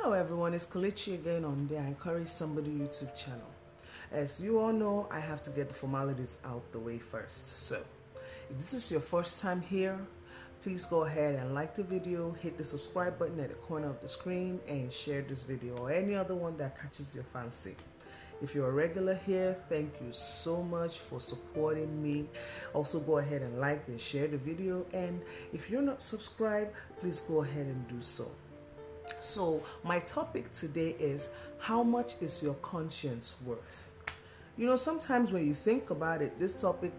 Hello everyone, it's Kalichi again on the I Encourage Somebody YouTube channel. As you all know, I have to get the formalities out the way first. So, if this is your first time here, please go ahead and like the video, hit the subscribe button at the corner of the screen, and share this video or any other one that catches your fancy. If you're a regular here, thank you so much for supporting me. Also go ahead and like and share the video, and if you're not subscribed, please go ahead and do so. So my topic today is, how much is your conscience worth? You know, sometimes when you think about it, this topic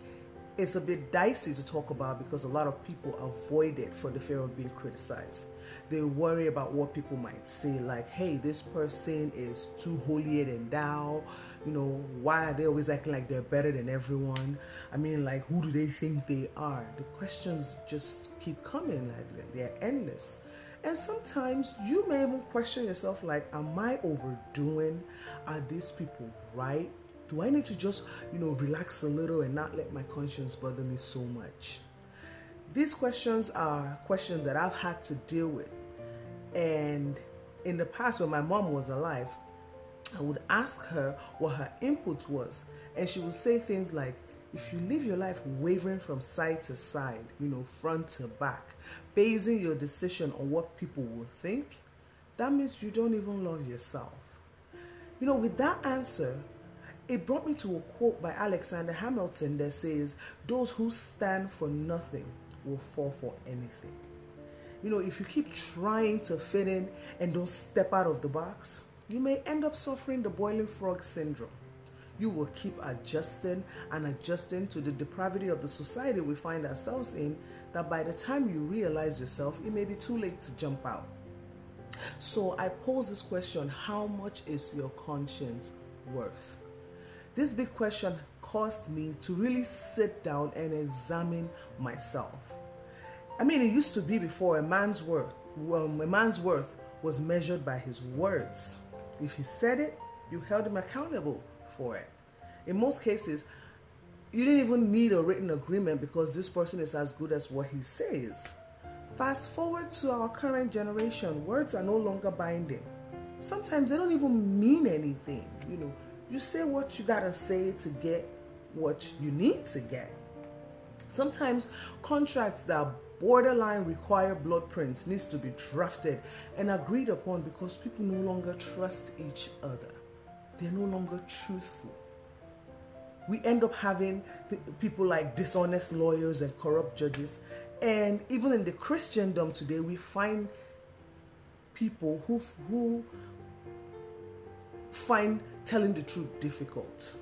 is a bit dicey to talk about because a lot of people avoid it for the fear of being criticized. They worry about what people might say, like, hey, this person is too holier than thou. You know, why are they always acting like they're better than everyone? I mean, like, who do they think they are? The questions just keep coming, like they're endless. And sometimes you may even question yourself, like, am I overdoing? Are these people right? Do I need to just, relax a little and not let my conscience bother me so much? These questions are questions that I've had to deal with. And in the past, when my mom was alive, I would ask her what her input was. And she would say things like, if you live your life wavering from side to side, front to back, basing your decision on what people will think, that means you don't even love yourself. With that answer, it brought me to a quote by Alexander Hamilton that says, those who stand for nothing will fall for anything. If you keep trying to fit in and don't step out of the box, you may end up suffering the boiling frog syndrome. You will keep adjusting and adjusting to the depravity of the society we find ourselves in, that by the time you realize yourself, it may be too late to jump out. So I pose this question: how much is your conscience worth? This big question caused me to really sit down and examine myself. I mean, it used to be before a man's worth was measured by his words. If he said it, you held him accountable for it. In most cases, you didn't even need a written agreement because this person is as good as what he says. Fast forward to our current generation, words are no longer binding. Sometimes they don't even mean anything. You say what you gotta say to get what you need to get. Sometimes contracts that borderline require blood prints needs to be drafted and agreed upon because people no longer trust each other. They're no longer truthful. We end up having people like dishonest lawyers and corrupt judges. And even in the Christendom today, we find people who find telling the truth difficult.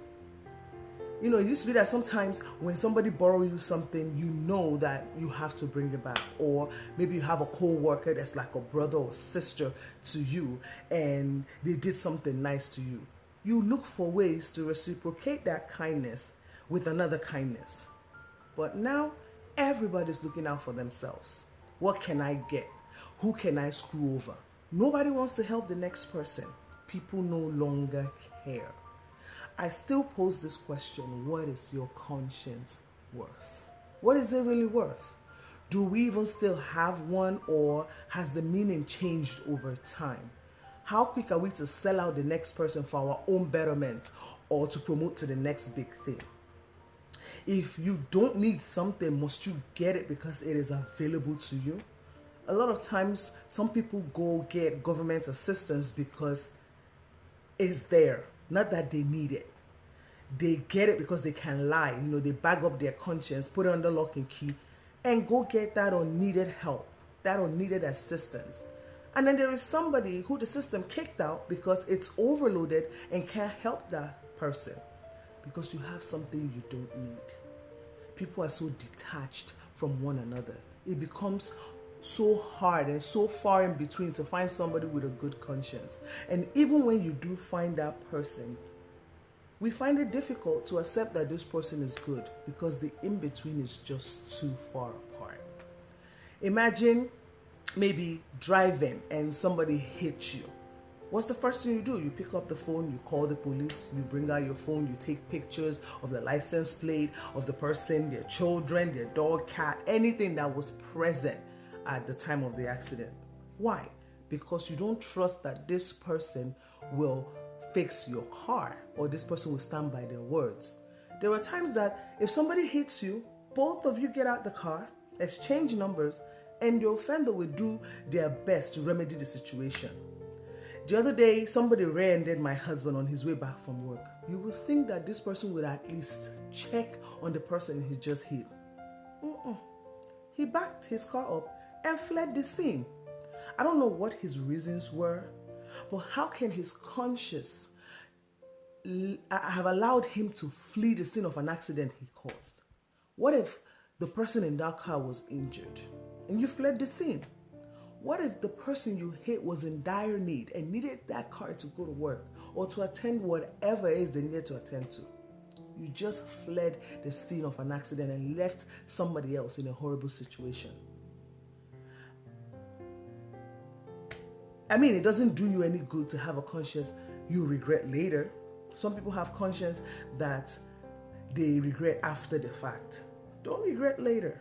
It used to be that sometimes when somebody borrows you something, you know that you have to bring it back. Or maybe you have a co-worker that's like a brother or sister to you and they did something nice to you. You look for ways to reciprocate that kindness with another kindness. But now, everybody's looking out for themselves. What can I get? Who can I screw over? Nobody wants to help the next person. People no longer care. I still pose this question: what is your conscience worth? What is it really worth? Do we even still have one, or has the meaning changed over time? How quick are we to sell out the next person for our own betterment or to promote to the next big thing? If you don't need something, must you get it because it is available to you? A lot of times, some people go get government assistance because it's there, not that they need it. They get it because they can lie. They bag up their conscience, put it under lock and key, and go get that unneeded help, that unneeded assistance. And then there is somebody who the system kicked out because it's overloaded and can't help that person because you have something you don't need. People are so detached from one another. It becomes so hard and so far in between to find somebody with a good conscience. And even when you do find that person, we find it difficult to accept that this person is good because the in-between is just too far apart. Imagine maybe driving and somebody hits you. What's the first thing you do? You pick up the phone, you call the police, you bring out your phone, you take pictures of the license plate of the person, their children, their dog, cat, anything that was present at the time of the accident. Why? because you don't trust that this person will fix your car or this person will stand by their words. There are times that if somebody hits you, both of you get out the car, exchange numbers, and the offender will do their best to remedy the situation. The other day, somebody rear-ended my husband on his way back from work. You would think that this person would at least check on the person he just hit. He backed his car up and fled the scene. I don't know what his reasons were, but how can his conscience have allowed him to flee the scene of an accident he caused? What if the person in that car was injured and you fled the scene? What if the person you hit was in dire need and needed that car to go to work or to attend whatever it is they needed to attend to? You just fled the scene of an accident and left somebody else in a horrible situation. I mean, it doesn't do you any good to have a conscience you regret later. Some people have conscience that they regret after the fact. Don't regret later.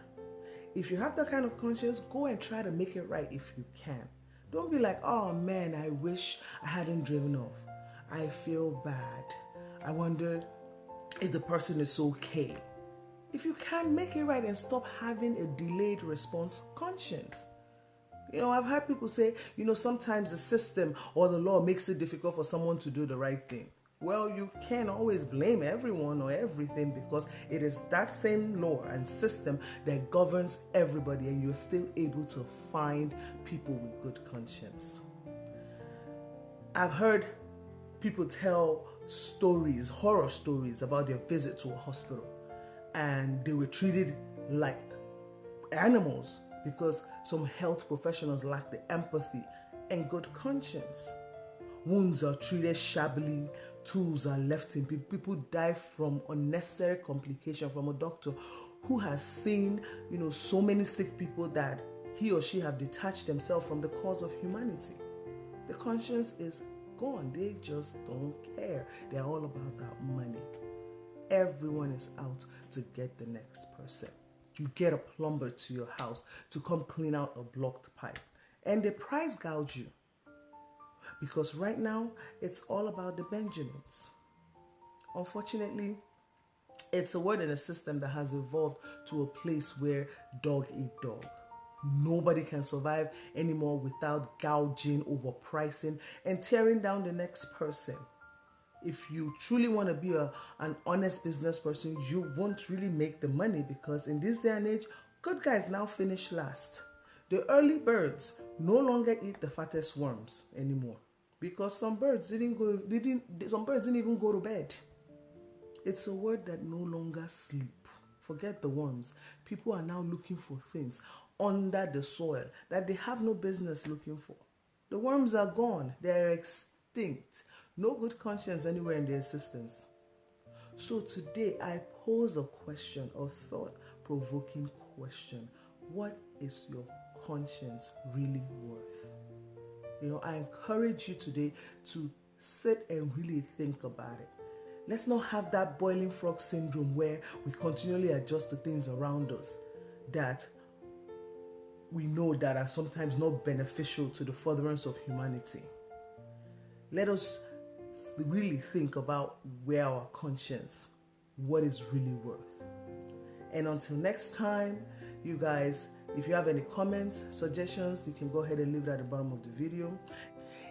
If you have that kind of conscience, go and try to make it right if you can. Don't be like, oh man, I wish I hadn't driven off. I feel bad. I wonder if the person is okay. If you can, make it right and stop having a delayed response conscience. I've heard people say, sometimes the system or the law makes it difficult for someone to do the right thing. Well, you can't always blame everyone or everything, because it is that same law and system that governs everybody, and you're still able to find people with good conscience. I've heard people tell stories, horror stories about their visit to a hospital, and they were treated like animals because some health professionals lack the empathy and good conscience. Wounds are treated shabbily, tools are left in people. People die from unnecessary complication from a doctor who has seen, so many sick people that he or she have detached themselves from the cause of humanity. The conscience is gone. They just don't care. They're all about that money. Everyone is out to get the next person. You get a plumber to your house to come clean out a blocked pipe, and they price gouge you. Because right now, it's all about the Benjamins. Unfortunately, it's a word in a system that has evolved to a place where dog eat dog. Nobody can survive anymore without gouging, overpricing, and tearing down the next person. If you truly want to be an honest business person, you won't really make the money, because in this day and age, good guys now finish last. The early birds no longer eat the fattest worms anymore, because some birds didn't even go to bed. It's a word that no longer sleep. Forget the worms. People are now looking for things under the soil that they have no business looking for. The worms are gone. They're extinct. No good conscience anywhere in their existence. So today I pose a question, a thought-provoking question. What is your conscience really worth? I encourage you today to sit and really think about it. Let's not have that boiling frog syndrome where we continually adjust to things around us that we know that are sometimes not beneficial to the furtherance of humanity. Let us really think about where our conscience, what is really worth. And until next time, you guys, if you have any comments, suggestions, you can go ahead and leave it at the bottom of the video.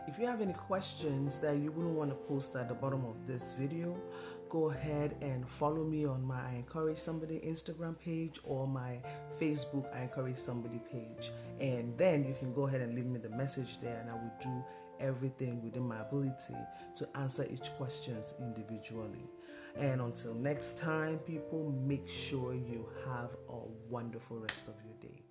If you have any questions that you wouldn't want to post at the bottom of this video, go ahead and follow me on my I Encourage Somebody Instagram page or my Facebook I Encourage Somebody page. And then you can go ahead and leave me the message there, and I will do everything within my ability to answer each questions individually. And until next time, people, make sure you have a wonderful rest of your day.